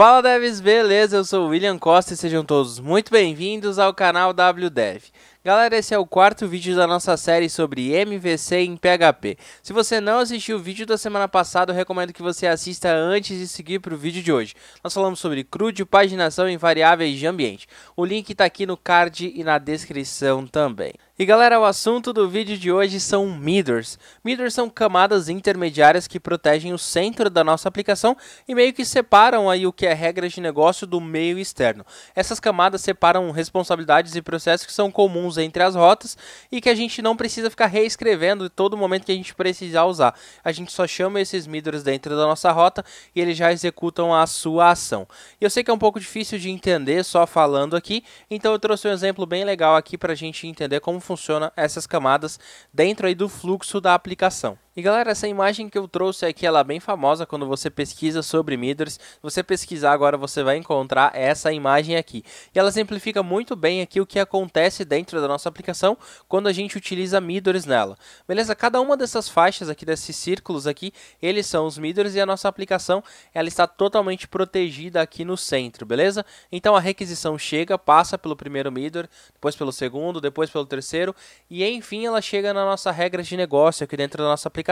Fala devs, beleza? Eu sou o William Costa e sejam todos muito bem-vindos ao canal WDev. Galera, esse é o quarto vídeo da nossa série sobre MVC em PHP. Se você não assistiu o vídeo da semana passada, eu recomendo que você assista antes de seguir para o vídeo de hoje. Nós falamos sobre CRUD, paginação em variáveis de ambiente. O link está aqui no card e na descrição também. E galera, o assunto do vídeo de hoje são Middlers. Middlers são camadas intermediárias que protegem o centro da nossa aplicação e meio que separam aí o que é regras de negócio do meio externo. Essas camadas separam responsabilidades e processos que são comuns entre as rotas e que a gente não precisa ficar reescrevendo em todo momento que a gente precisar usar. A gente só chama esses Middlers dentro da nossa rota e eles já executam a sua ação. E eu sei que é um pouco difícil de entender só falando aqui, então eu trouxe um exemplo bem legal aqui para a gente entender como funciona essas camadas dentro aí do fluxo da aplicação. E galera, essa imagem que eu trouxe aqui, ela é bem famosa quando você pesquisa sobre Middlers. Se você pesquisar agora, você vai encontrar essa imagem aqui. E ela simplifica muito bem aqui o que acontece dentro da nossa aplicação quando a gente utiliza Middlers nela. Beleza? Cada uma dessas faixas aqui, desses círculos aqui, eles são os Middlers e a nossa aplicação, ela está totalmente protegida aqui no centro, beleza? Então a requisição chega, passa pelo primeiro Middler, depois pelo segundo, depois pelo terceiro e enfim ela chega na nossa regra de negócio aqui dentro da nossa aplicação.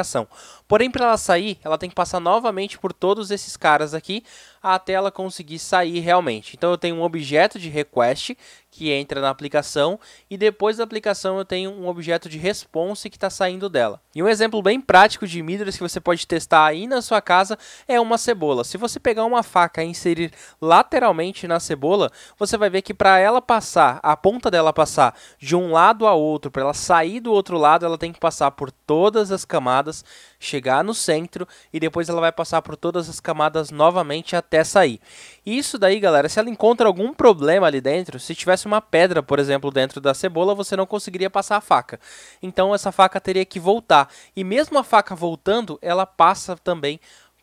Porém, para ela sair, ela tem que passar novamente por todos esses caras aqui até ela conseguir sair realmente. Então eu tenho um objeto de request que entra na aplicação e depois da aplicação eu tenho um objeto de response que está saindo dela. E um exemplo bem prático de Middlers que você pode testar aí na sua casa é uma cebola. Se você pegar uma faca e inserir lateralmente na cebola, você vai ver que para ela passar, a ponta dela passar de um lado a outro, para ela sair do outro lado, ela tem que passar por todas as camadas, chegar no centro e depois ela vai passar por todas as camadas novamente até sair. Isso daí, galera, se ela encontra algum problema ali dentro, se tivesse uma pedra, por exemplo, dentro da cebola, você não conseguiria passar a faca. Então essa faca teria que voltar. E mesmo a faca voltando, ela passa também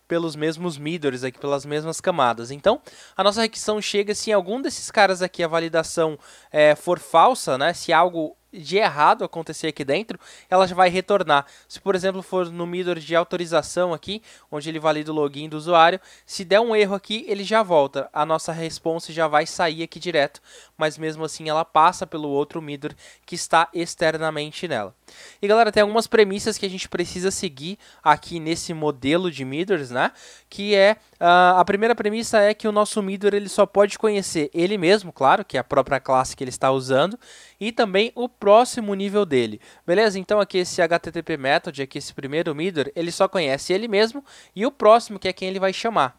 pelos mesmos Middlers aqui, pelas mesmas camadas. Então, a nossa requisição chega se em algum desses caras aqui a validação for falsa, né? Se algo de errado acontecer aqui dentro, ela já vai retornar. Se, por exemplo, for no Middler de autorização aqui, onde ele valida o login do usuário, se der um erro aqui, ele já volta. A nossa response já vai sair aqui direto, mas mesmo assim ela passa pelo outro Middler que está externamente nela. E galera, tem algumas premissas que a gente precisa seguir aqui nesse modelo de Middlers, né? Que é, a primeira premissa é que o nosso Middler ele só pode conhecer ele mesmo, claro, que é a própria classe que ele está usando, e também o próximo nível dele, beleza? Então aqui esse HTTP method, aqui esse primeiro Middler, ele só conhece ele mesmo e o próximo que é quem ele vai chamar.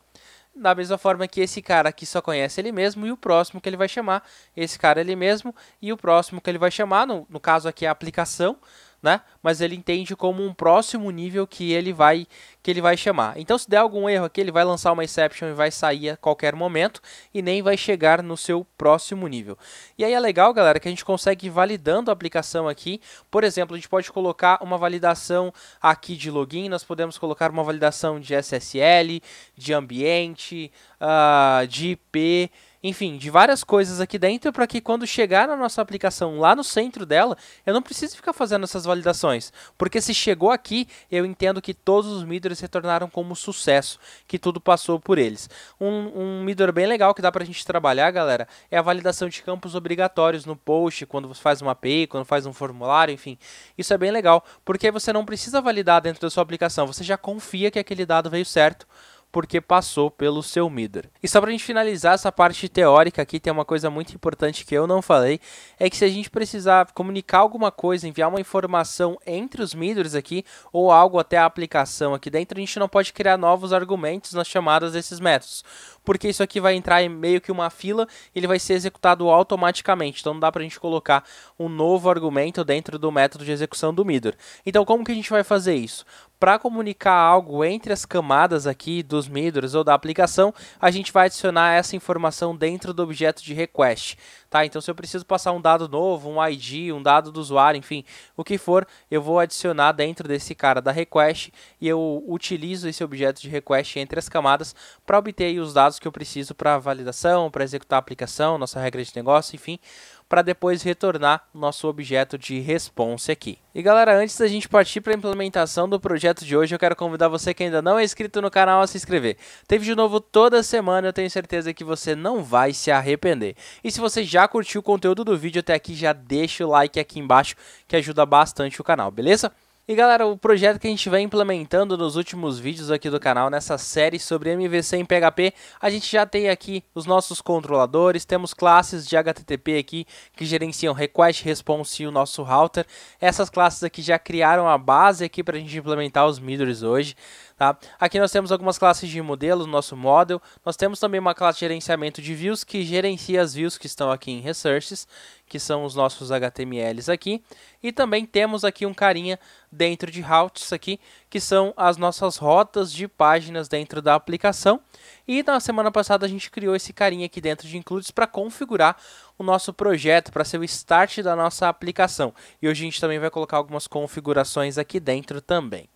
Da mesma forma que esse cara aqui só conhece ele mesmo e o próximo que ele vai chamar, esse cara ele mesmo e o próximo que ele vai chamar, no caso aqui é a aplicação, né? Mas ele entende como um próximo nível que ele vai chamar. Então se der algum erro aqui, ele vai lançar uma exception e vai sair a qualquer momento e nem vai chegar no seu próximo nível. E aí é legal, galera, que a gente consegue ir validando a aplicação aqui. Por exemplo, a gente pode colocar uma validação aqui de login, nós podemos colocar uma validação de SSL, de ambiente, de IP, enfim, de várias coisas aqui dentro para que quando chegar na nossa aplicação lá no centro dela, eu não preciso ficar fazendo essas validações, porque se chegou aqui, eu entendo que todos os Middlers se tornaram como sucesso, que tudo passou por eles. Um Middler bem legal que dá para a gente trabalhar, galera, é a validação de campos obrigatórios no post, quando você faz uma API, quando faz um formulário, enfim. Isso é bem legal, porque você não precisa validar dentro da sua aplicação, você já confia que aquele dado veio certo, porque passou pelo seu Middler. E só para a gente finalizar essa parte teórica aqui, tem uma coisa muito importante que eu não falei, é que se a gente precisar comunicar alguma coisa, enviar uma informação entre os Middlers aqui, ou algo até a aplicação aqui dentro, a gente não pode criar novos argumentos nas chamadas desses métodos, porque isso aqui vai entrar em meio que uma fila, ele vai ser executado automaticamente, então não dá para a gente colocar um novo argumento dentro do método de execução do Middler. Então como que a gente vai fazer isso? Para comunicar algo entre as camadas aqui dos Middlers ou da aplicação, a gente vai adicionar essa informação dentro do objeto de request. Tá? Então se eu preciso passar um dado novo, um ID, um dado do usuário, enfim, o que for, eu vou adicionar dentro desse cara da request e eu utilizo esse objeto de request entre as camadas para obter aí os dados dados que eu preciso para validação, para executar a aplicação, nossa regra de negócio, enfim, para depois retornar nosso objeto de response aqui. E galera, antes da gente partir para a implementação do projeto de hoje, eu quero convidar você que ainda não é inscrito no canal a se inscrever. Tem vídeo novo toda semana, eu tenho certeza que você não vai se arrepender. E se você já curtiu o conteúdo do vídeo até aqui, já deixa o like aqui embaixo, que ajuda bastante o canal, beleza? E galera, o projeto que a gente vem implementando nos últimos vídeos aqui do canal, nessa série sobre MVC em PHP, a gente já tem aqui os nossos controladores, temos classes de HTTP aqui que gerenciam request, response e o nosso router. Essas classes aqui já criaram a base aqui para a gente implementar os middles hoje. Tá? Aqui nós temos algumas classes de modelo no nosso model, nós temos também uma classe de gerenciamento de views que gerencia as views que estão aqui em resources, que são os nossos HTMLs aqui, e também temos aqui um carinha dentro de routes aqui, que são as nossas rotas de páginas dentro da aplicação, e na semana passada a gente criou esse carinha aqui dentro de includes para configurar o nosso projeto, para ser o start da nossa aplicação, e hoje a gente também vai colocar algumas configurações aqui dentro também.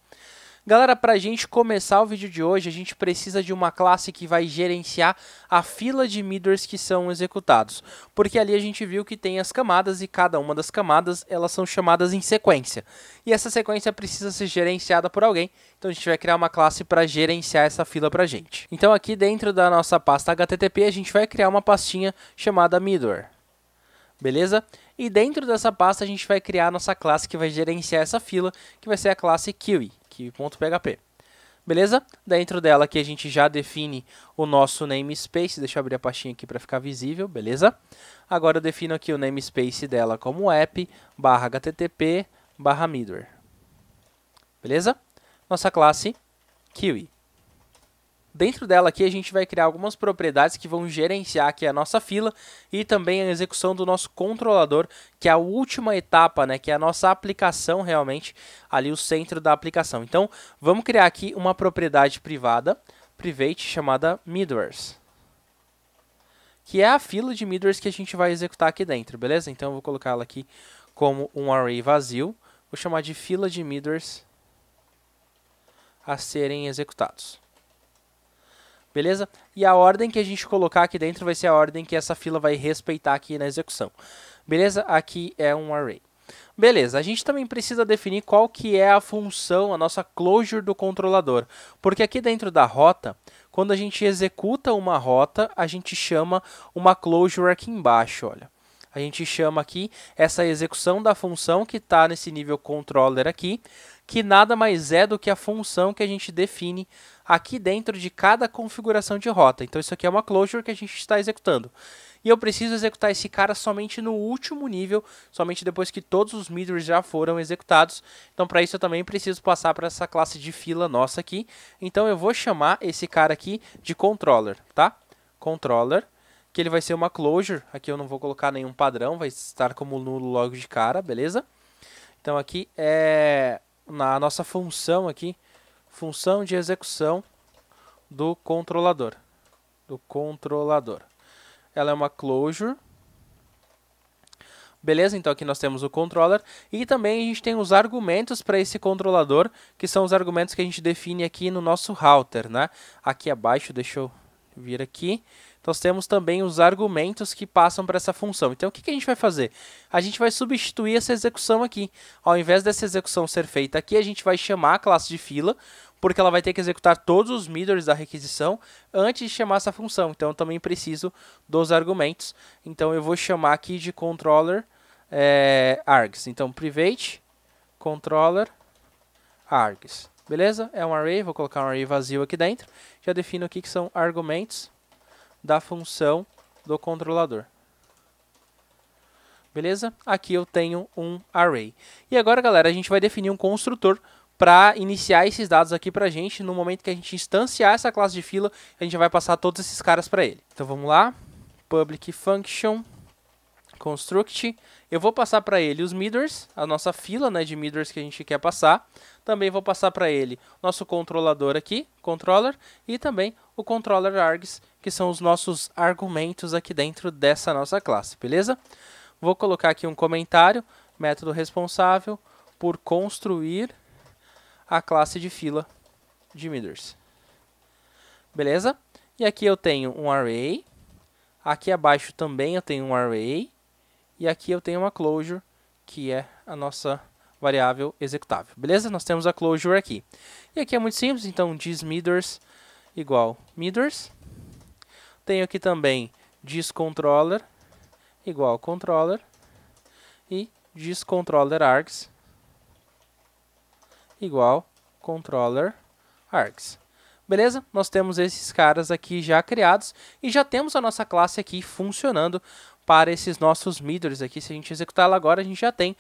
Galera, para a gente começar o vídeo de hoje, a gente precisa de uma classe que vai gerenciar a fila de middles que são executados. Porque ali a gente viu que tem as camadas e cada uma das camadas elas são chamadas em sequência. E essa sequência precisa ser gerenciada por alguém, então a gente vai criar uma classe para gerenciar essa fila para a gente. Então aqui dentro da nossa pasta HTTP a gente vai criar uma pastinha chamada middleware. Beleza? E dentro dessa pasta a gente vai criar a nossa classe que vai gerenciar essa fila, que vai ser a classe Kiwi.php. Beleza? Dentro dela aqui a gente já define o nosso namespace. Deixa eu abrir a pastinha aqui para ficar visível, beleza? Agora eu defino aqui o namespace dela como app/http/middleware. Beleza? Nossa classe Kiwi. Dentro dela aqui a gente vai criar algumas propriedades que vão gerenciar aqui a nossa fila e também a execução do nosso controlador, que é a última etapa, né, que é a nossa aplicação realmente, ali o centro da aplicação. Então, vamos criar aqui uma propriedade privada, private, chamada middlewares, que é a fila de middlewares que a gente vai executar aqui dentro, beleza? Então, eu vou colocar ela aqui como um array vazio, vou chamar de fila de middlewares a serem executados. Beleza? E a ordem que a gente colocar aqui dentro vai ser a ordem que essa fila vai respeitar aqui na execução. Beleza? Aqui é um array. Beleza, a gente também precisa definir qual que é a função, a nossa closure do controlador. Porque aqui dentro da rota, quando a gente executa uma rota, a gente chama uma closure aqui embaixo, olha. A gente chama aqui essa execução da função que está nesse nível controller aqui, que nada mais é do que a função que a gente define aqui dentro de cada configuração de rota. Então isso aqui é uma closure que a gente está executando. E eu preciso executar esse cara somente no último nível, somente depois que todos os middlers já foram executados. Então para isso eu também preciso passar para essa classe de fila nossa aqui. Então eu vou chamar esse cara aqui de controller, tá? Controller, que ele vai ser uma closure. Aqui eu não vou colocar nenhum padrão, vai estar como nulo logo de cara, beleza? Então aqui é na nossa função aqui, função de execução do controlador. Ela é uma closure. Beleza? Então aqui nós temos o controller e também a gente tem os argumentos para esse controlador, que são os argumentos que a gente define aqui no nosso router, né? Aqui abaixo, deixa eu vir aqui. Nós temos também os argumentos que passam para essa função. Então, o que a gente vai fazer? A gente vai substituir essa execução aqui. Ao invés dessa execução ser feita aqui, a gente vai chamar a classe de fila, porque ela vai ter que executar todos os middlers da requisição antes de chamar essa função. Então, eu também preciso dos argumentos. Então, eu vou chamar aqui de controller args. Então, private controller args. Beleza? É um array, vou colocar um array vazio aqui dentro. Já defino aqui que são argumentos da função do controlador. Beleza? Aqui eu tenho um array. E agora, galera, a gente vai definir um construtor para iniciar esses dados aqui para a gente. No momento que a gente instanciar essa classe de fila, a gente vai passar todos esses caras para ele. Então vamos lá. Public function construct. Eu vou passar para ele os middlers, a nossa fila, né, de middlers que a gente quer passar. Também vou passar para ele nosso controlador aqui, controller, e também o controller args, que são os nossos argumentos aqui dentro dessa nossa classe, beleza? Vou colocar aqui um comentário, método responsável por construir a classe de fila de middlers. Beleza? E aqui eu tenho um array. Aqui abaixo também eu tenho um array. E aqui eu tenho uma closure, que é a nossa variável executável. Beleza? Nós temos a closure aqui. E aqui é muito simples, então thisMeters igual meters. Tenho aqui também thisController igual controller. E thisControllerArgs igual controllerArgs. Beleza? Nós temos esses caras aqui já criados e já temos a nossa classe aqui funcionando para esses nossos meters aqui. Se a gente executar ela agora, a gente já tem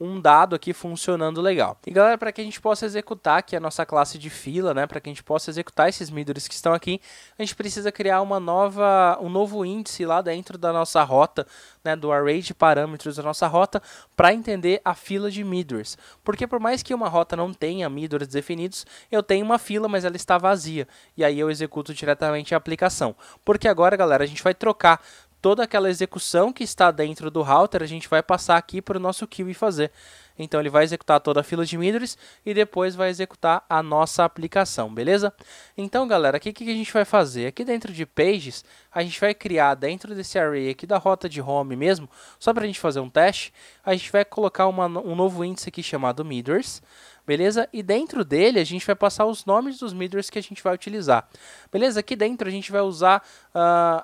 um dado aqui funcionando legal. E galera, para que a gente possa executar aqui a nossa classe de fila, né, para que a gente possa executar esses meters que estão aqui, a gente precisa criar um novo índice lá dentro da nossa rota, né, do array de parâmetros da nossa rota, para entender a fila de meters. Porque por mais que uma rota não tenha meters definidos, eu tenho uma fila, mas ela está vazia. E aí eu executo diretamente a aplicação. Porque agora, galera, a gente vai trocar toda aquela execução que está dentro do router, a gente vai passar aqui para o nosso queue e fazer. Então ele vai executar toda a fila de meters e depois vai executar a nossa aplicação, beleza? Então galera, aqui o que a gente vai fazer? Aqui dentro de pages, a gente vai criar dentro desse array aqui da rota de home mesmo, só para a gente fazer um teste, a gente vai colocar um novo índice aqui chamado meters. Beleza? E dentro dele a gente vai passar os nomes dos meters que a gente vai utilizar. Beleza? Aqui dentro a gente vai usar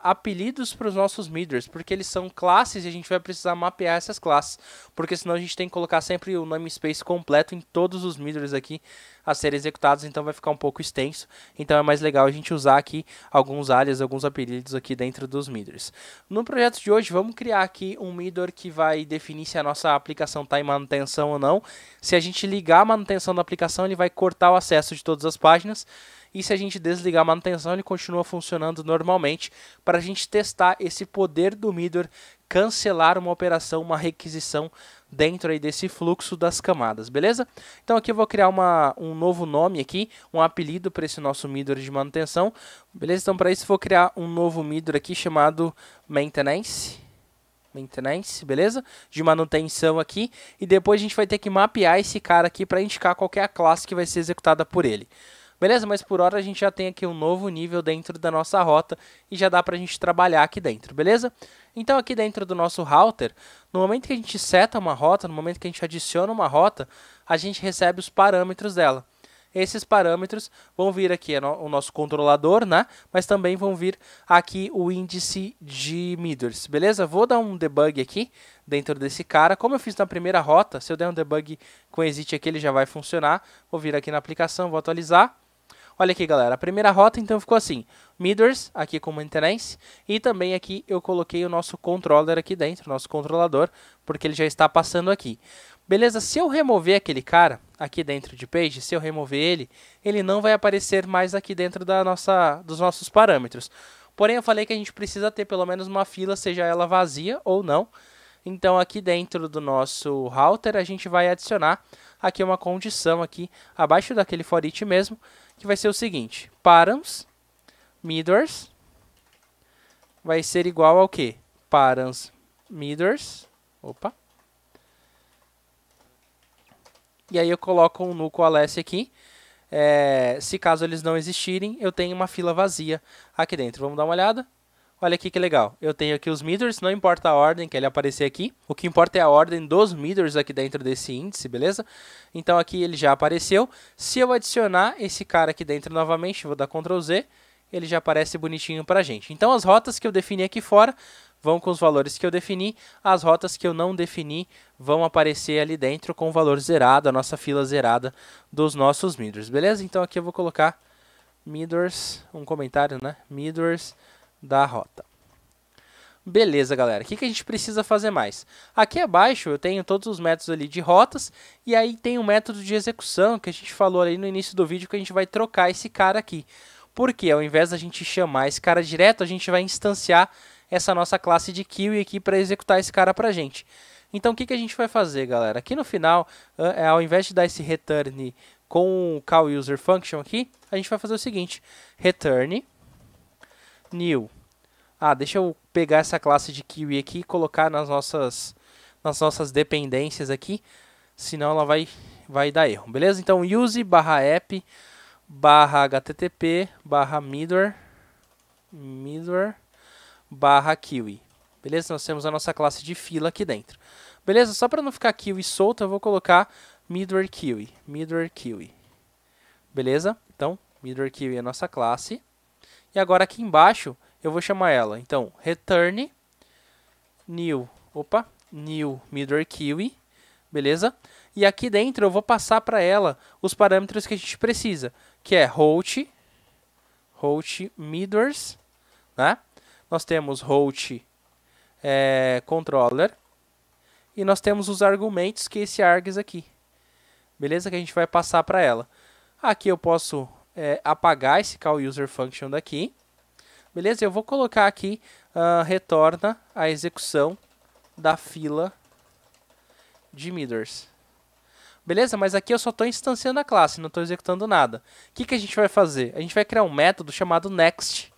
apelidos para os nossos meters, porque eles são classes e a gente vai precisar mapear essas classes, porque senão a gente tem que colocar sempre o namespace completo em todos os meters aqui a serem executados, então vai ficar um pouco extenso. Então é mais legal a gente usar aqui alguns alias, alguns apelidos aqui dentro dos meters. No projeto de hoje vamos criar aqui um meter que vai definir se a nossa aplicação está em manutenção ou não. Se a gente ligar a manutenção da aplicação, ele vai cortar o acesso de todas as páginas. E se a gente desligar a manutenção, ele continua funcionando normalmente para a gente testar esse poder do meter cancelar uma operação, uma requisição dentro aí desse fluxo das camadas, beleza? Então aqui eu vou criar um novo nome aqui, um apelido para esse nosso meter de manutenção, beleza? Então para isso eu vou criar um novo meter aqui chamado maintenance, beleza? De manutenção aqui, e depois a gente vai ter que mapear esse cara aqui para indicar qual que é a classe que vai ser executada por ele. Beleza? Mas por hora a gente já tem aqui um novo nível dentro da nossa rota e já dá para a gente trabalhar aqui dentro, beleza? Então aqui dentro do nosso router, no momento que a gente seta uma rota, no momento que a gente adiciona uma rota, a gente recebe os parâmetros dela. Esses parâmetros vão vir aqui o nosso controlador, né? Mas também vão vir aqui o índice de meters, beleza? Vou dar um debug aqui dentro desse cara. Como eu fiz na primeira rota, se eu der um debug com exit aqui, ele já vai funcionar. Vou vir aqui na aplicação, vou atualizar. Olha aqui, galera, a primeira rota então ficou assim, meters aqui com maintenance, e também aqui eu coloquei o nosso controller aqui dentro, nosso controlador, porque ele já está passando aqui. Beleza, se eu remover aquele cara aqui dentro de page, se eu remover ele, ele não vai aparecer mais aqui dentro dos nossos parâmetros. Porém, eu falei que a gente precisa ter pelo menos uma fila, seja ela vazia ou não. Então, aqui dentro do nosso router, a gente vai adicionar aqui uma condição aqui, abaixo daquele for each mesmo, que vai ser o seguinte, params meters vai ser igual ao quê? Params meters, opa. E aí eu coloco um null coalesce aqui, se caso eles não existirem, eu tenho uma fila vazia aqui dentro. Vamos dar uma olhada? Olha aqui que legal, eu tenho aqui os meters, não importa a ordem que ele aparecer aqui, o que importa é a ordem dos meters aqui dentro desse índice, beleza? Então aqui ele já apareceu, se eu adicionar esse cara aqui dentro novamente, vou dar Ctrl Z, ele já aparece bonitinho pra gente. Então as rotas que eu defini aqui fora vão com os valores que eu defini, as rotas que eu não defini vão aparecer ali dentro com o valor zerado, a nossa fila zerada dos nossos meters, beleza? Então aqui eu vou colocar meters, um comentário, né? Meters da rota. Beleza, galera. O que a gente precisa fazer mais? Aqui abaixo eu tenho todos os métodos ali de rotas e aí tem um método de execução que a gente falou ali no início do vídeo que a gente vai trocar esse cara aqui. Porque ao invés da gente chamar esse cara direto, a gente vai instanciar essa nossa classe de queue aqui para executar esse cara para a gente. Então o que a gente vai fazer, galera? Aqui no final, ao invés de dar esse return com o call user function aqui, a gente vai fazer o seguinte, return new. Deixa eu pegar essa classe de queue aqui e colocar nas nossas dependências aqui, senão ela vai dar erro, beleza? Então use /app /http /meter middleware barra kiwi. Beleza? Nós temos a nossa classe de fila aqui dentro. Beleza? Só para não ficar kiwi solta, eu vou colocar middleware kiwi. Middleware kiwi. Beleza? Então, middleware kiwi é a nossa classe. E agora aqui embaixo, eu vou chamar ela. Então, return new middleware kiwi. Beleza? E aqui dentro eu vou passar para ela os parâmetros que a gente precisa, que é host middlers, né? Nós temos host controller e nós temos os argumentos, que é esse args aqui. Beleza? Que a gente vai passar para ela. Aqui eu posso apagar esse call user function daqui. Beleza? Eu vou colocar aqui retorna a execução da fila de middlers. Beleza? Mas aqui eu só estou instanciando a classe, não estou executando nada. O que a gente vai fazer? A gente vai criar um método chamado next.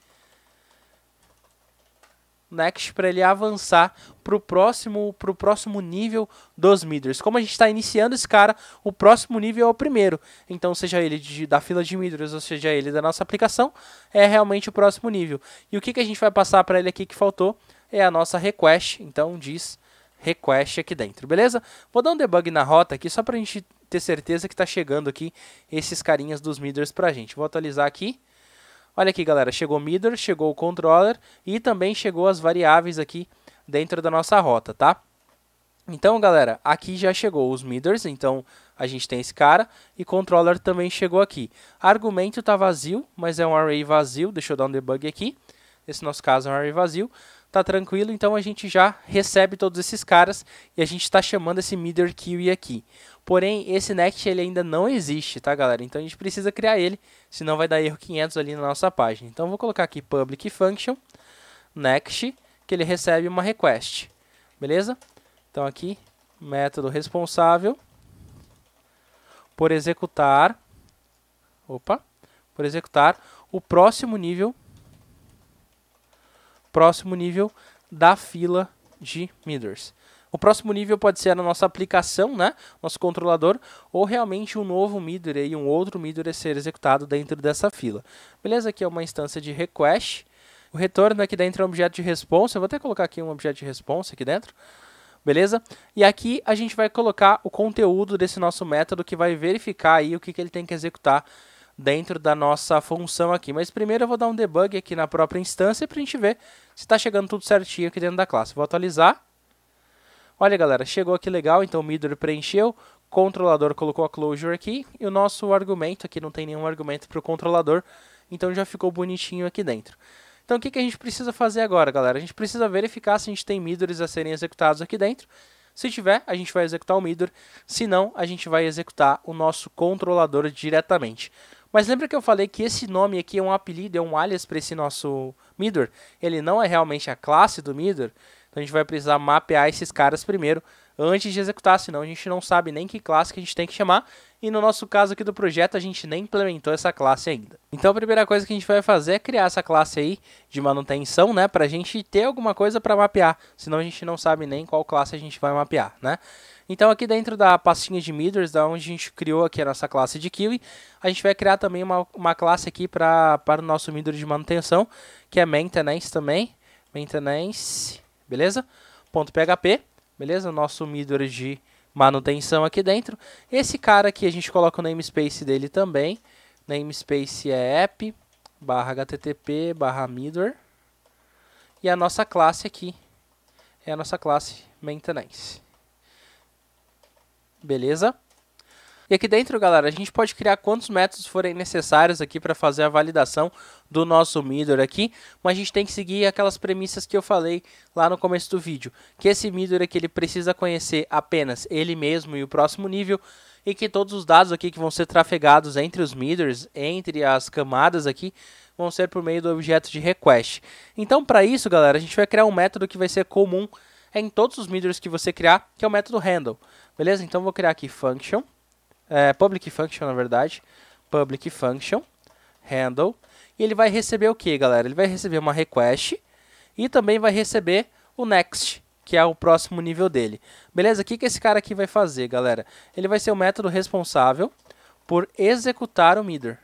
Next para ele avançar para o próximo nível dos middlers. Como a gente está iniciando esse cara, o próximo nível é o primeiro. Então, seja ele da fila de middlers ou seja ele da nossa aplicação, é realmente o próximo nível. E o que a gente vai passar para ele aqui que faltou é a nossa request. Então, diz request aqui dentro, beleza? Vou dar um debug na rota aqui só para a gente ter certeza que está chegando aqui esses carinhas dos middlers para a gente. Vou atualizar aqui. Olha aqui, galera, chegou o middler, chegou o controller e também chegou as variáveis aqui dentro da nossa rota, tá? Então, galera, aqui já chegou os middlers, então a gente tem esse cara e controller também chegou aqui. Argumento está vazio, mas é um array vazio, deixa eu dar um debug aqui. Nesse nosso caso é um array vazio. Tá tranquilo, então a gente já recebe todos esses caras e a gente está chamando esse middleware kiwi aqui. Porém, esse next ele ainda não existe, tá, galera? Então a gente precisa criar ele, senão vai dar erro 500 ali na nossa página. Então eu vou colocar aqui public function next, que ele recebe uma request. Beleza? Então aqui, método responsável por executar o próximo nível da fila de middlers. O próximo nível pode ser a nossa aplicação, né? Nosso controlador, ou realmente um novo middler e um outro middler ser executado dentro dessa fila. Beleza? Aqui é uma instância de request. O retorno aqui dentro é um objeto de response. Eu vou até colocar aqui um objeto de response aqui dentro. Beleza? E aqui a gente vai colocar o conteúdo desse nosso método que vai verificar aí o que ele tem que executar dentro da nossa função aqui. Mas primeiro eu vou dar um debug aqui na própria instância para a gente ver se está chegando tudo certinho aqui dentro da classe. Vou atualizar. Olha, galera, chegou aqui legal, então o middler preencheu, o controlador colocou a closure aqui e o nosso argumento, aqui não tem nenhum argumento para o controlador, então já ficou bonitinho aqui dentro. Então o que a gente precisa fazer agora, galera? A gente precisa verificar se a gente tem middlers a serem executados aqui dentro. Se tiver, a gente vai executar o middler, se não, a gente vai executar o nosso controlador diretamente. Mas lembra que eu falei que esse nome aqui é um apelido, é um alias para esse nosso middler? Ele não é realmente a classe do middler? Então a gente vai precisar mapear esses caras primeiro, antes de executar, senão a gente não sabe nem que classe que a gente tem que chamar. E no nosso caso aqui do projeto, a gente nem implementou essa classe ainda. Então a primeira coisa que a gente vai fazer é criar essa classe aí de manutenção, né? Pra gente ter alguma coisa para mapear, senão a gente não sabe nem qual classe a gente vai mapear, né? Então aqui dentro da pastinha de middlers, da onde a gente criou aqui a nossa classe de kiwi, a gente vai criar também uma classe aqui para o nosso middler de manutenção, que é maintenance também, maintenance, beleza? .php, beleza? Nosso middler de manutenção aqui dentro. Esse cara aqui a gente coloca o namespace dele também, namespace é app, /http, /middler, e a nossa classe aqui é a nossa classe maintenance. Beleza? E aqui dentro, galera, a gente pode criar quantos métodos forem necessários aqui para fazer a validação do nosso middler aqui, mas a gente tem que seguir aquelas premissas que eu falei lá no começo do vídeo, que esse middler aqui ele precisa conhecer apenas ele mesmo e o próximo nível, e que todos os dados aqui que vão ser trafegados entre os middlers, entre as camadas aqui, vão ser por meio do objeto de request. Então, para isso, galera, a gente vai criar um método que vai ser comum em todos os middlers que você criar, que é o método handle. Beleza? Então, vou criar aqui function, public function, na verdade, public function, handle, e ele vai receber o que, galera? Ele vai receber uma request e também vai receber o next, que é o próximo nível dele. Beleza? O que esse cara aqui vai fazer, galera? Ele vai ser o método responsável por executar o middler.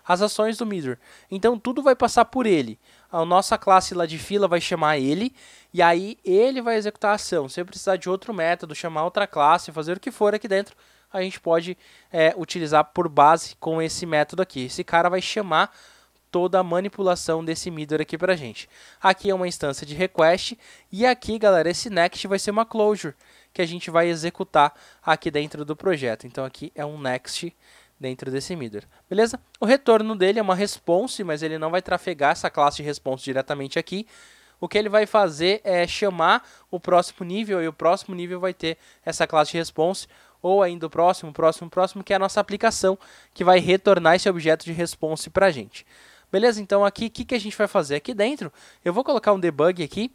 as ações do Meter. Então tudo vai passar por ele. A nossa classe lá de fila vai chamar ele, e aí ele vai executar a ação. Se eu precisar de outro método, chamar outra classe, fazer o que for aqui dentro, a gente pode utilizar por base com esse método aqui. Esse cara vai chamar toda a manipulação desse Meter aqui pra gente. Aqui é uma instância de request, e aqui, galera, esse next vai ser uma closure, que a gente vai executar aqui dentro do projeto. Então aqui é um next dentro desse Meter, beleza? O retorno dele é uma response, mas ele não vai trafegar essa classe de response diretamente aqui. O que ele vai fazer é chamar o próximo nível, e o próximo nível vai ter essa classe de response, ou ainda o próximo, que é a nossa aplicação, que vai retornar esse objeto de response para a gente. Beleza? Então aqui, o que a gente vai fazer? Aqui dentro, eu vou colocar um debug aqui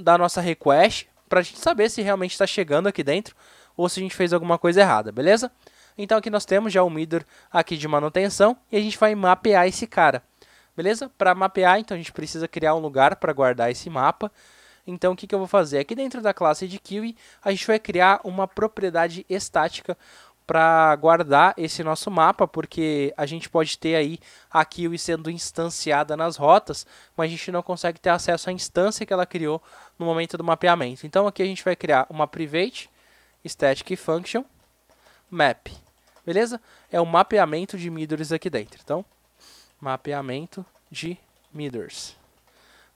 da nossa request, para a gente saber se realmente está chegando aqui dentro, ou se a gente fez alguma coisa errada, beleza? Então aqui nós temos já o Meter aqui de manutenção, e a gente vai mapear esse cara. Beleza? Para mapear, então a gente precisa criar um lugar para guardar esse mapa. Então o que eu vou fazer? Aqui dentro da classe de Kiwi, a gente vai criar uma propriedade estática para guardar esse nosso mapa, porque a gente pode ter aí a Kiwi sendo instanciada nas rotas, mas a gente não consegue ter acesso à instância que ela criou no momento do mapeamento. Então aqui a gente vai criar uma private static function map. Beleza? É o mapeamento de Meters aqui dentro. Então, mapeamento de Meters.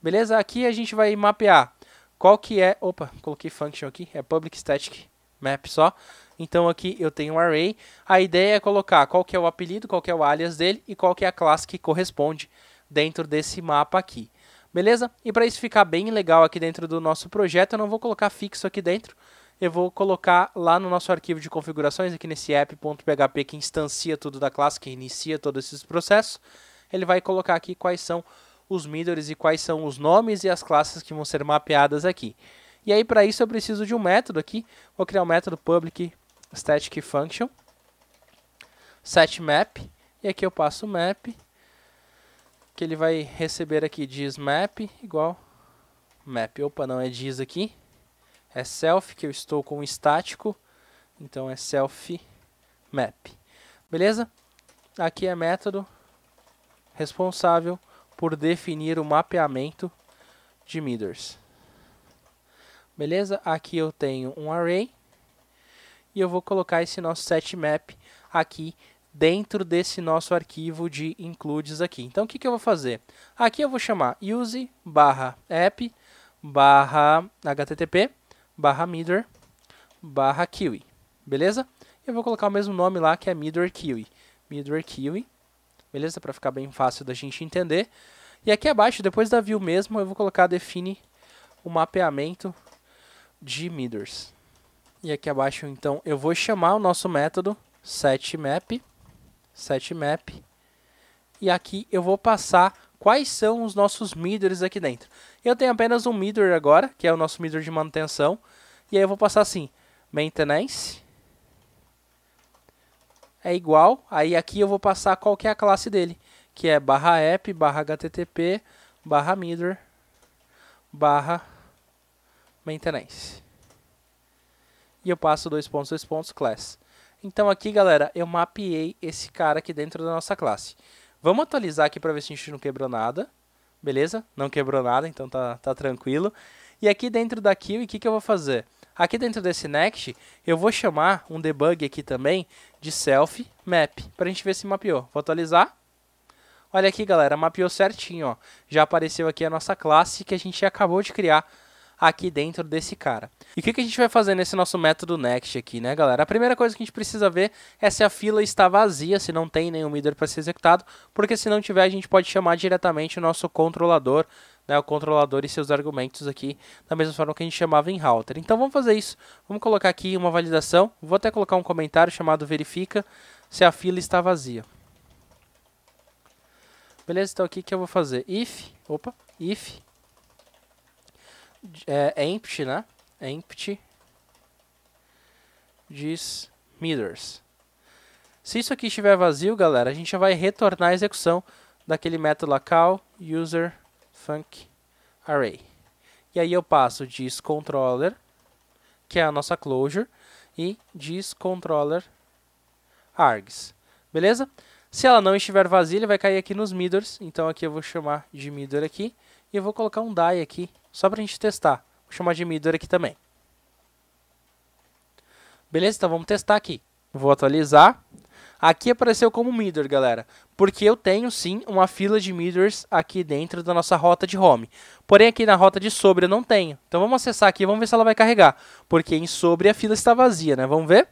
Beleza? Aqui a gente vai mapear qual que é... Opa, coloquei function aqui. É public static map só. Então aqui eu tenho um array. A ideia é colocar qual que é o apelido, qual que é o alias dele e qual que é a classe que corresponde dentro desse mapa aqui. Beleza? E para isso ficar bem legal aqui dentro do nosso projeto, eu não vou colocar fixo aqui dentro. Eu vou colocar lá no nosso arquivo de configurações, aqui nesse app.php que instancia tudo da classe, que inicia todos esses processos. Ele vai colocar aqui quais são os Meters e quais são os nomes e as classes que vão ser mapeadas aqui. E aí para isso eu preciso de um método aqui. Vou criar um método public static function setMap. E aqui eu passo o map, que ele vai receber aqui disMap igual map. Opa, não é dis aqui. É self, que eu estou com estático, então é self map. Beleza? Aqui é método responsável por definir o mapeamento de Meters. Beleza? Aqui eu tenho um array e eu vou colocar esse nosso setMap aqui dentro desse nosso arquivo de includes aqui. Então o que eu vou fazer? Aqui eu vou chamar use/app/http /meter/kiwi, beleza? Eu vou colocar o mesmo nome lá, que é meter_kiwi, beleza? Para ficar bem fácil da gente entender. E aqui abaixo, depois da view mesmo, eu vou colocar define o mapeamento de meters. E aqui abaixo, então, eu vou chamar o nosso método setMap, e aqui eu vou passar quais são os nossos meters aqui dentro. Eu tenho apenas um meter agora, que é o nosso meter de manutenção. E aí eu vou passar assim, maintenance é igual. Aí aqui eu vou passar qual que é a classe dele, que é /app/http/meter/maintenance. E eu passo dois pontos class. Então aqui, galera, eu mapeei esse cara aqui dentro da nossa classe. Vamos atualizar aqui para ver se a gente não quebrou nada. Beleza? Não quebrou nada, então tá tranquilo. E aqui dentro da Kiwi, o que eu vou fazer? Aqui dentro desse next, eu vou chamar um debug aqui também de self_map, para a gente ver se mapeou. Vou atualizar. Olha aqui, galera, mapeou certinho, ó. Já apareceu aqui a nossa classe que a gente acabou de criar aqui dentro desse cara. E o que a gente vai fazer nesse nosso método next aqui, né, galera? A primeira coisa que a gente precisa ver é se a fila está vazia, se não tem nenhum Meter para ser executado, porque se não tiver, a gente pode chamar diretamente o nosso controlador, né, o controlador e seus argumentos aqui, da mesma forma que a gente chamava em router. Então vamos fazer isso. Vamos colocar aqui uma validação. Vou até colocar um comentário chamado verifica se a fila está vazia. Beleza, então aqui que eu vou fazer if empty, né? Empty diz meters. Se isso aqui estiver vazio, galera, a gente já vai retornar a execução daquele método lá, call user func array. E aí eu passo diz controller, que é a nossa closure, e diz controller args. Beleza? Se ela não estiver vazia, ele vai cair aqui nos middles. Então aqui eu vou chamar de middle aqui. E eu vou colocar um die aqui, só para a gente testar. Vou chamar de middle aqui também. Beleza? Então vamos testar aqui. Vou atualizar. Aqui apareceu como middle, galera, porque eu tenho sim uma fila de middles aqui dentro da nossa rota de home. Porém aqui na rota de sobre eu não tenho. Então vamos acessar aqui e vamos ver se ela vai carregar. Porque em sobre a fila está vazia, né? Vamos ver?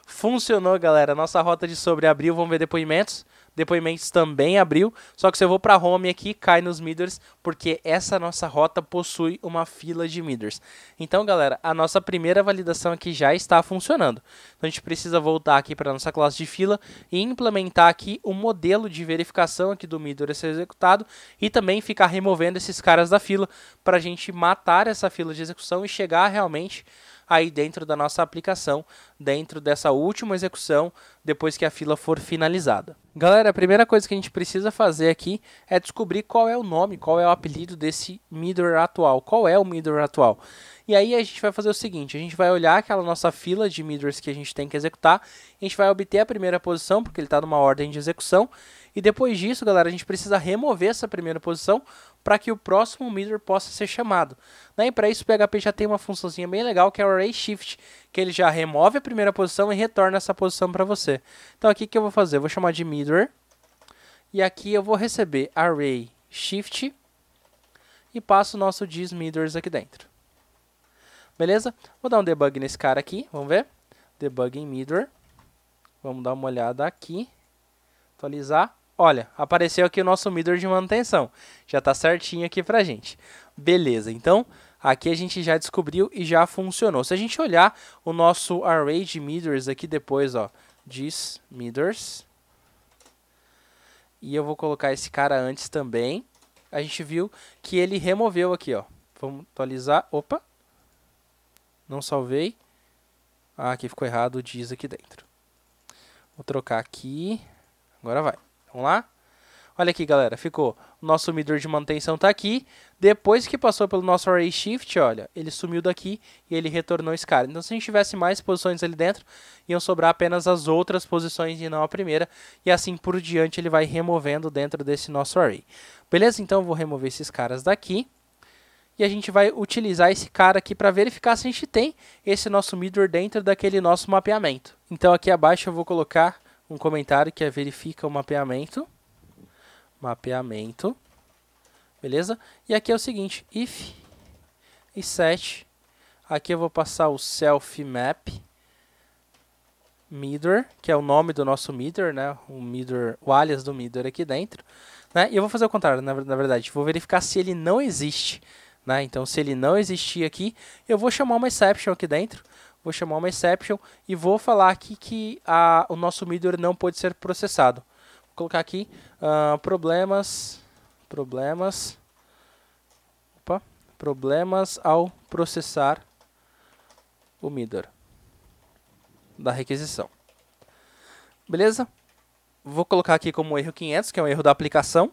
Funcionou, galera. Nossa rota de sobre abriu. Vamos ver depoimentos. Depoimentos também abriu. Só que se eu vou para home aqui, cai nos middles, porque essa nossa rota possui uma fila de middles. Então, galera, a nossa primeira validação aqui já está funcionando. Então, a gente precisa voltar aqui para a nossa classe de fila e implementar aqui o modelo de verificação aqui do middle a ser executado e também ficar removendo esses caras da fila para a gente matar essa fila de execução e chegar realmente aí dentro da nossa aplicação, dentro dessa última execução, depois que a fila for finalizada. Galera, a primeira coisa que a gente precisa fazer aqui é descobrir qual é o nome, qual é o apelido desse middle atual, qual é o middle atual. E aí a gente vai fazer o seguinte, a gente vai olhar aquela nossa fila de middles que a gente tem que executar, a gente vai obter a primeira posição, porque ele está numa ordem de execução, e depois disso, galera, a gente precisa remover essa primeira posição para que o próximo middle possa ser chamado. E para isso o PHP já tem uma funçãozinha bem legal que é o Array Shift, que ele já remove a primeira posição e retorna essa posição para você. Então aqui o que eu vou fazer? Eu vou chamar de middle, e aqui eu vou receber Array Shift e passo o nosso diz middles aqui dentro. Beleza? Vou dar um debug nesse cara aqui, vamos ver? Debug em middle. Vamos dar uma olhada aqui. Atualizar. Olha, apareceu aqui o nosso middle de manutenção. Já está certinho aqui pra gente. Beleza, então aqui a gente já descobriu e já funcionou. Se a gente olhar o nosso array de middles aqui depois, ó, diz middles. E eu vou colocar esse cara antes também. A gente viu que ele removeu aqui, ó. Vamos atualizar. Opa! Não salvei. Ah, aqui ficou errado o diz aqui dentro. Vou trocar aqui. Agora vai. Vamos lá? Olha aqui, galera. Ficou. O nosso middle de manutenção está aqui. Depois que passou pelo nosso array shift, olha, ele sumiu daqui e ele retornou esse cara. Então, se a gente tivesse mais posições ali dentro, iam sobrar apenas as outras posições e não a primeira. E assim por diante, ele vai removendo dentro desse nosso array. Beleza? Então, eu vou remover esses caras daqui. E a gente vai utilizar esse cara aqui para verificar se a gente tem esse nosso middle dentro daquele nosso mapeamento. Então, aqui abaixo eu vou colocar um comentário que é verifica o mapeamento. Mapeamento. Beleza? E aqui é o seguinte, if e set. Aqui eu vou passar o self map middle, que é o nome do nosso middle, né? O middle, o alias do middle aqui dentro, né? E eu vou fazer o contrário, na verdade, vou verificar se ele não existe, né? Então, se ele não existir aqui, eu vou chamar uma exception aqui dentro. Vou chamar uma exception e vou falar aqui que o nosso middle não pode ser processado. Vou colocar aqui problemas ao processar o middle da requisição. Beleza? Vou colocar aqui como erro 500, que é um erro da aplicação.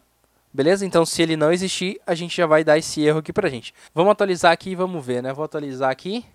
Beleza? Então, se ele não existir, a gente já vai dar esse erro aqui pra gente. Vamos atualizar aqui e vamos ver, né? Vou atualizar aqui.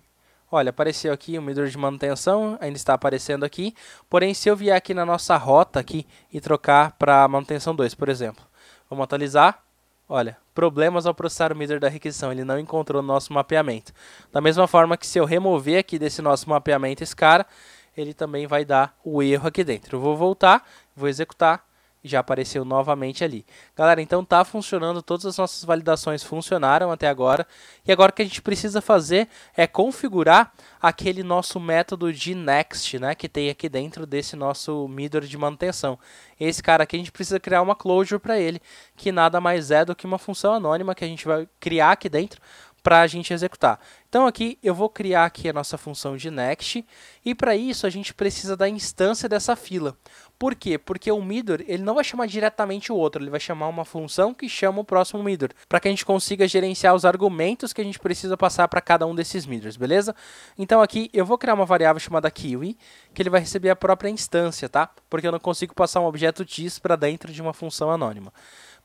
Olha, apareceu aqui o middle de manutenção, ainda está aparecendo aqui. Porém, se eu vier aqui na nossa rota aqui e trocar para manutenção 2, por exemplo. Vamos atualizar. Olha, problemas ao processar o middle da requisição. Ele não encontrou o nosso mapeamento. Da mesma forma que se eu remover aqui desse nosso mapeamento esse cara, ele também vai dar o erro aqui dentro. Eu vou voltar, vou executar. Já apareceu novamente ali. Galera, então tá funcionando, todas as nossas validações funcionaram até agora. E agora o que a gente precisa fazer é configurar aquele nosso método de next, né, que tem aqui dentro desse nosso middle de manutenção. Esse cara aqui a gente precisa criar uma closure para ele, que nada mais é do que uma função anônima que a gente vai criar aqui dentro para a gente executar. Então aqui eu vou criar aqui a nossa função de next e para isso a gente precisa da instância dessa fila. Por quê? Porque o middle ele não vai chamar diretamente o outro, ele vai chamar uma função que chama o próximo middle, para que a gente consiga gerenciar os argumentos que a gente precisa passar para cada um desses middles, beleza? Então aqui eu vou criar uma variável chamada kiwi, que ele vai receber a própria instância, tá? Porque eu não consigo passar um objeto diz para dentro de uma função anônima.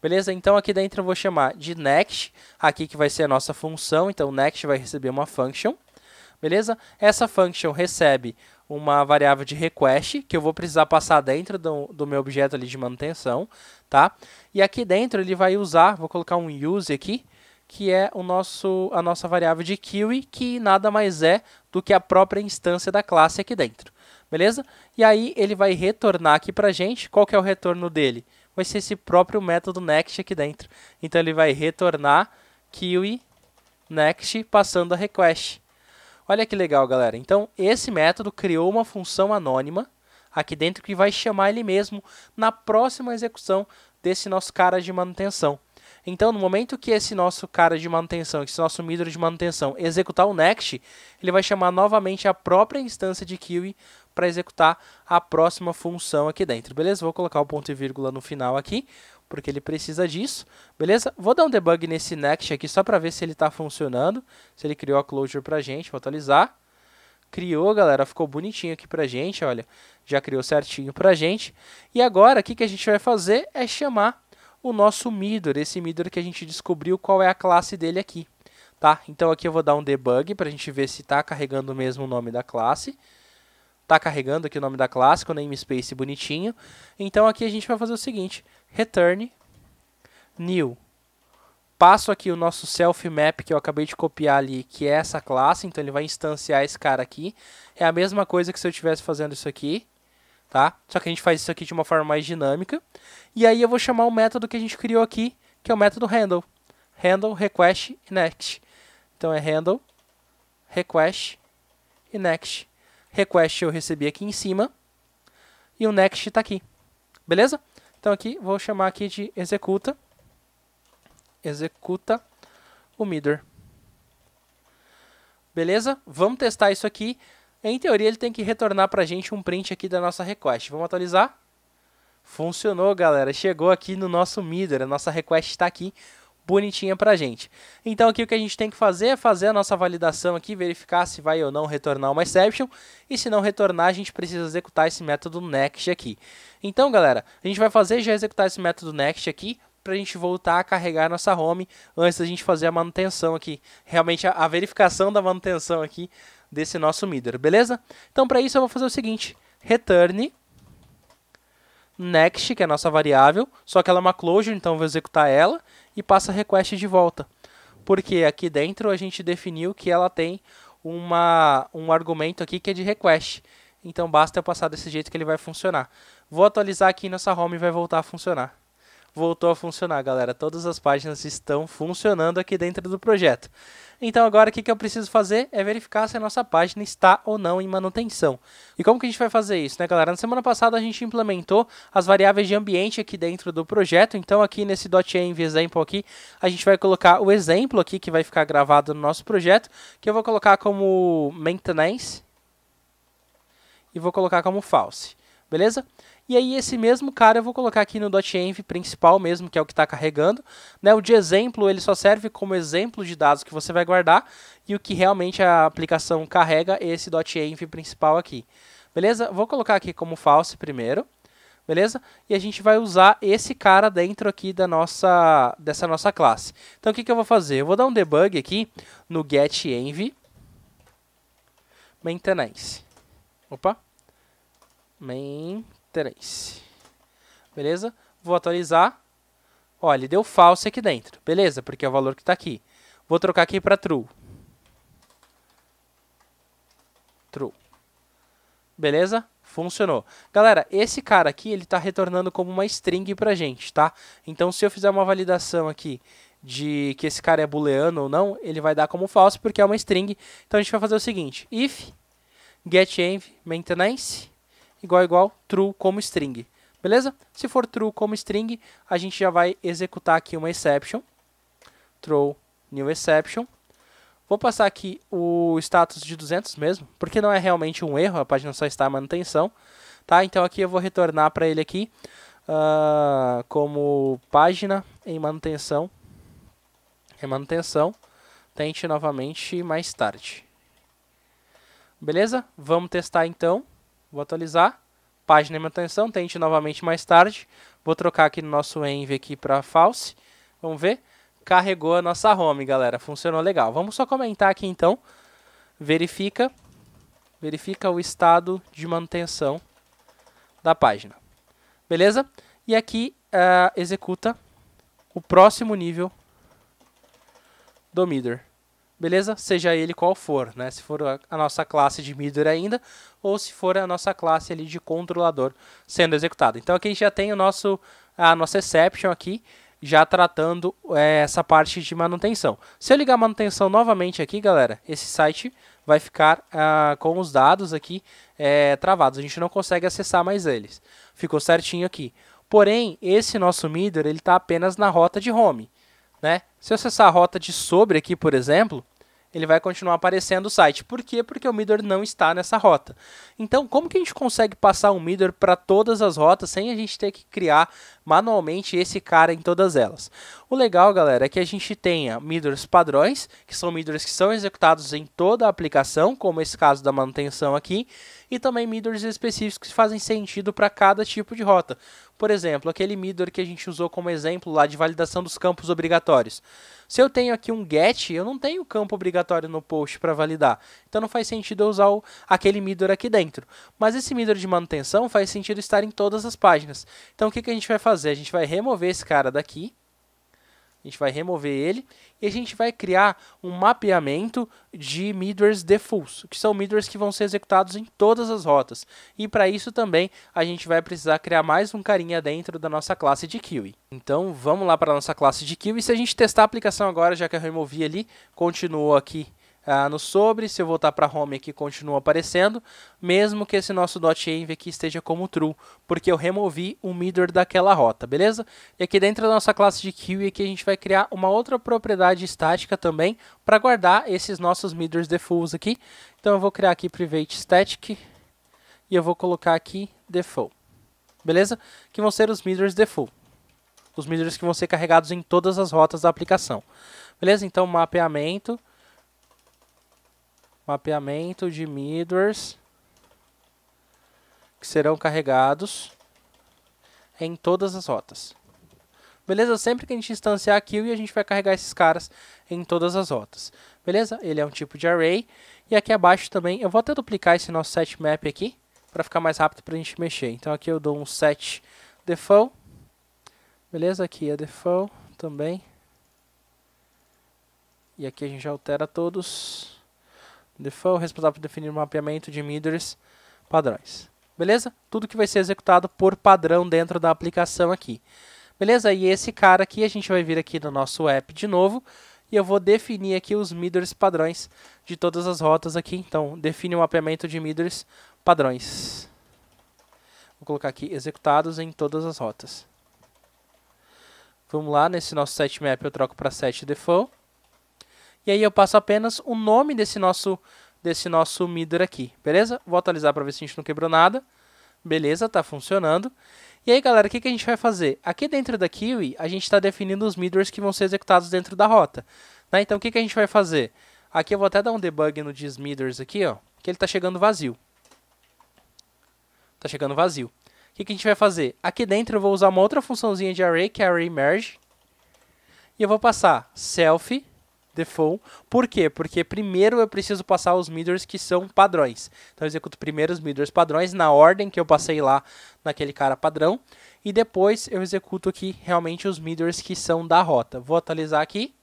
Beleza? Então aqui dentro eu vou chamar de next, aqui que vai ser a nossa função, então next vai receber uma function. beleza? Essa function recebe uma variável de request, que eu vou precisar passar dentro do meu objeto ali de manutenção, tá? E aqui dentro ele vai usar, vou colocar um use aqui, que é a nossa variável de QE, que nada mais é do que a própria instância da classe aqui dentro, beleza? E aí ele vai retornar aqui pra gente, qual que é o retorno dele? Vai ser esse próprio método next aqui dentro. Então ele vai retornar QE next passando a request. Olha que legal, galera. Então esse método criou uma função anônima aqui dentro que vai chamar ele mesmo na próxima execução desse nosso cara de manutenção. Então, no momento que esse nosso cara de manutenção, esse nosso middle de manutenção executar o next, ele vai chamar novamente a própria instância de QE para executar a próxima função aqui dentro, beleza? Vou colocar o ponto e vírgula no final aqui, porque ele precisa disso, beleza? Vou dar um debug nesse next aqui só para ver se ele está funcionando, se ele criou a closure para a gente, vou atualizar. Criou, galera, ficou bonitinho aqui pra gente, olha, já criou certinho pra gente. E agora, o que a gente vai fazer é chamar o nosso middle, esse middle que a gente descobriu qual é a classe dele aqui, tá? Então aqui eu vou dar um debug pra gente ver se tá carregando mesmo o nome da classe. Tá carregando aqui o nome da classe com o namespace bonitinho. Então aqui a gente vai fazer o seguinte, return new. Passo aqui o nosso self map que eu acabei de copiar ali, que é essa classe, então ele vai instanciar esse cara aqui. É a mesma coisa que se eu estivesse fazendo isso aqui, tá? Só que a gente faz isso aqui de uma forma mais dinâmica. E aí eu vou chamar o método que a gente criou aqui, que é o método handle. Handle, request e next. Então é handle, request e next. Request eu recebi aqui em cima e o next está aqui, beleza? Então aqui vou chamar aqui de executa o middle. Beleza? Vamos testar isso aqui. Em teoria ele tem que retornar para a gente um print aqui da nossa request. Vamos atualizar? Funcionou, galera. Chegou aqui no nosso middle. A nossa request está aqui bonitinha para a gente. Então aqui o que a gente tem que fazer é fazer a nossa validação aqui, verificar se vai ou não retornar uma exception. E se não retornar, a gente precisa executar esse método next aqui. Então, galera, a gente vai fazer já executar esse método next aqui, para a gente voltar a carregar nossa home antes da gente fazer a manutenção aqui. Realmente a verificação da manutenção aqui desse nosso middle, beleza? Então para isso eu vou fazer o seguinte, return next, que é a nossa variável, só que ela é uma closure, então eu vou executar ela e passa a request de volta. Porque aqui dentro a gente definiu que ela tem um argumento aqui que é de request. Então basta eu passar desse jeito que ele vai funcionar. Vou atualizar aqui nossa home e vai voltar a funcionar. Voltou a funcionar, galera. Todas as páginas estão funcionando aqui dentro do projeto. Então agora o que eu preciso fazer é verificar se a nossa página está ou não em manutenção. E como que a gente vai fazer isso, né, galera? Na semana passada a gente implementou as variáveis de ambiente aqui dentro do projeto. Então aqui nesse .env example aqui, a gente vai colocar o exemplo aqui que vai ficar gravado no nosso projeto, que eu vou colocar como maintenance e vou colocar como false. Beleza? E aí esse mesmo cara eu vou colocar aqui no .env principal mesmo, que é o que está carregando. Né? O de exemplo ele só serve como exemplo de dados que você vai guardar. E o que realmente a aplicação carrega é esse .env principal aqui. Beleza? Vou colocar aqui como false primeiro. Beleza? E a gente vai usar esse cara dentro aqui dessa nossa classe. Então o que eu vou fazer? Eu vou dar um debug aqui no getEnv maintenance. Opa! Maintenance. Beleza? Vou atualizar. Olha, ele deu false aqui dentro. Beleza? Porque é o valor que está aqui. Vou trocar aqui para true. True. Beleza? Funcionou. Galera, esse cara aqui, ele está retornando como uma string para a gente, tá? Então, se eu fizer uma validação aqui de que esse cara é booleano ou não, ele vai dar como false porque é uma string. Então, a gente vai fazer o seguinte. If getEnv maintenance igual true como string. Beleza? Se for true como string, a gente já vai executar aqui uma exception. Throw new exception. Vou passar aqui o status de 200 mesmo, porque não é realmente um erro, a página só está em manutenção. Tá? Então aqui eu vou retornar para ele aqui como página em manutenção. Tente novamente mais tarde. Beleza? Vamos testar então. Vou atualizar. Página em manutenção, tente novamente mais tarde. Vou trocar aqui no nosso env aqui para false. Vamos ver. Carregou a nossa home, galera. Funcionou legal. Vamos só comentar aqui então verifica o estado de manutenção da página. Beleza? E aqui executa o próximo nível do Meteor. Beleza? Seja ele qual for, né? Se for a nossa classe de Meteor ainda, ou se for a nossa classe ali de controlador sendo executada. Então aqui a gente já tem a nossa exception aqui, já tratando essa parte de manutenção. Se eu ligar a manutenção novamente aqui, galera, esse site vai ficar com os dados aqui travados. A gente não consegue acessar mais eles. Ficou certinho aqui. Porém, esse nosso Meteor, ele está apenas na rota de home, né? Se eu acessar a rota de sobre aqui, por exemplo, ele vai continuar aparecendo o site. Por quê? Porque o Meteor não está nessa rota. Então, como que a gente consegue passar um Meteor para todas as rotas sem a gente ter que criar manualmente esse cara em todas elas? O legal, galera, é que a gente tenha Meteors padrões, que são Meteors que são executados em toda a aplicação, como esse caso da manutenção aqui, e também Meteors específicos que fazem sentido para cada tipo de rota. Por exemplo, aquele Meteor que a gente usou como exemplo lá de validação dos campos obrigatórios. Se eu tenho aqui um get, eu não tenho campo obrigatório no post para validar. Então não faz sentido eu usar aquele Meteor aqui dentro. Mas esse Meteor de manutenção faz sentido estar em todas as páginas. Então o que a gente vai fazer? A gente vai remover esse cara daqui. A gente vai remover ele e a gente vai criar um mapeamento de Meteors defaults, que são Meteors que vão ser executados em todas as rotas. E para isso também a gente vai precisar criar mais um carinha dentro da nossa classe de Kiwi. Então vamos lá para a nossa classe de Kiwi. Se a gente testar a aplicação agora, já que eu removi ali, continuou aqui no sobre. Se eu voltar para home aqui, continua aparecendo, mesmo que esse nosso .env aqui esteja como true, porque eu removi o Meteor daquela rota, beleza? E aqui dentro da nossa classe de Kiwi aqui a gente vai criar uma outra propriedade estática também para guardar esses nossos Meteors defaults aqui. Então eu vou criar aqui private static e eu vou colocar aqui default, beleza? Que vão ser os Meteors default, os Meteors que vão ser carregados em todas as rotas da aplicação, beleza? Então mapeamento de Meteors que serão carregados em todas as rotas. Beleza? Sempre que a gente instanciar aqui, a gente vai carregar esses caras em todas as rotas. Beleza? Ele é um tipo de array. E aqui abaixo também, eu vou até duplicar esse nosso set map aqui, para ficar mais rápido para a gente mexer. Então aqui eu dou um set default. Beleza? Aqui é default também. E aqui a gente já altera todos. Default, responsável por definir o mapeamento de Meteors padrões. Beleza? Tudo que vai ser executado por padrão dentro da aplicação aqui. Beleza? E esse cara aqui, a gente vai vir aqui no nosso app de novo. E eu vou definir aqui os Meteors padrões de todas as rotas aqui. Então, define o mapeamento de Meteors padrões. Vou colocar aqui, executados em todas as rotas. Vamos lá, nesse nosso set map eu troco para set default. E aí eu passo apenas o nome desse nosso Meteor aqui, beleza? Vou atualizar para ver se a gente não quebrou nada. Beleza, tá funcionando. E aí, galera, o que a gente vai fazer? Aqui dentro da Kiwi, a gente está definindo os Meteors que vão ser executados dentro da rota, né? Então, o que a gente vai fazer? Aqui eu vou até dar um debug no dis_Meteors aqui, ó, que ele está chegando vazio. Está chegando vazio. O que a gente vai fazer? Aqui dentro eu vou usar uma outra funçãozinha de array, que é array merge. E eu vou passar self default. Por quê? Porque primeiro eu preciso passar os Meteors que são padrões. Então eu executo primeiro os Meteors padrões na ordem que eu passei lá naquele cara padrão. E depois eu executo aqui realmente os Meteors que são da rota. Vou atualizar aqui.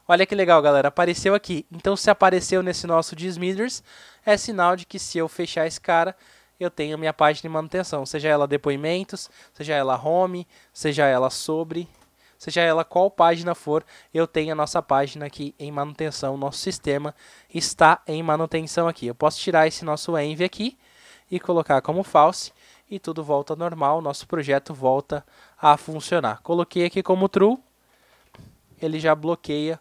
Olha que legal, galera. Apareceu aqui. Então se apareceu nesse nosso dis_Meteors, é sinal de que se eu fechar esse cara, eu tenho a minha página de manutenção. Seja ela depoimentos, seja ela home, seja ela sobre... Seja ela qual página for, eu tenho a nossa página aqui em manutenção. Nosso sistema está em manutenção aqui. Eu posso tirar esse nosso env aqui e colocar como false e tudo volta ao normal. Nosso projeto volta a funcionar. Coloquei aqui como true, ele já bloqueia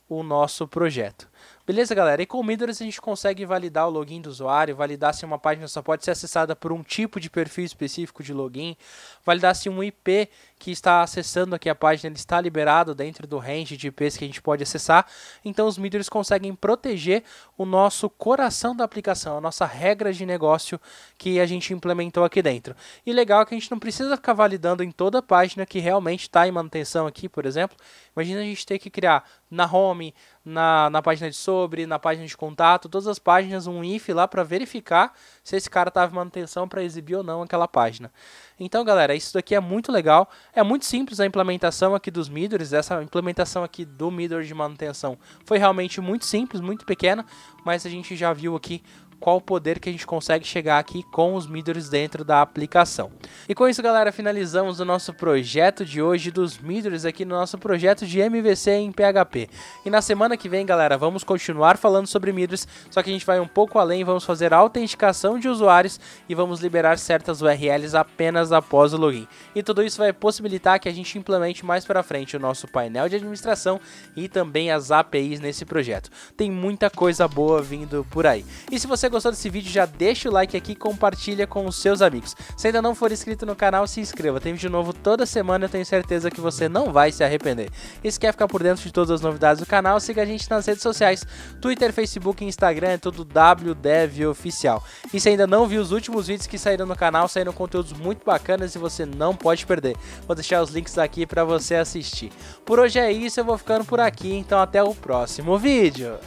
o nosso projeto. Beleza, galera? E com o Meteors a gente consegue validar o login do usuário, validar se uma página só pode ser acessada por um tipo de perfil específico de login, validar se um IP que está acessando aqui a página ele está liberado dentro do range de IPs que a gente pode acessar. Então os Meteors conseguem proteger o nosso coração da aplicação, a nossa regra de negócio que a gente implementou aqui dentro. E legal é que a gente não precisa ficar validando em toda a página que realmente está em manutenção aqui, por exemplo. Imagina a gente ter que criar na home, na página de sobre, na página de contato, todas as páginas, um if lá para verificar se esse cara estava em manutenção para exibir ou não aquela página. Então, galera, isso daqui é muito legal, é muito simples a implementação aqui dos middles, essa implementação aqui do middle de manutenção foi realmente muito simples, muito pequena, mas a gente já viu aqui qual o poder que a gente consegue chegar aqui com os middles dentro da aplicação. E com isso, galera, finalizamos o nosso projeto de hoje dos middles aqui no nosso projeto de MVC em PHP. E na semana que vem, galera, vamos continuar falando sobre middles, só que a gente vai um pouco além, vamos fazer a autenticação de usuários e vamos liberar certas URLs apenas após o login. E tudo isso vai possibilitar que a gente implemente mais para frente o nosso painel de administração e também as APIs nesse projeto. Tem muita coisa boa vindo por aí. E se você gostou desse vídeo, já deixa o like aqui e compartilha com os seus amigos. Se ainda não for inscrito no canal, se inscreva. Tem vídeo novo toda semana, eu tenho certeza que você não vai se arrepender. E se quer ficar por dentro de todas as novidades do canal, siga a gente nas redes sociais, Twitter, Facebook e Instagram, é tudo WDev Oficial. E se ainda não viu os últimos vídeos que saíram no canal, saíram conteúdos muito bacanas e você não pode perder. Vou deixar os links aqui para você assistir. Por hoje é isso, eu vou ficando por aqui, então até o próximo vídeo.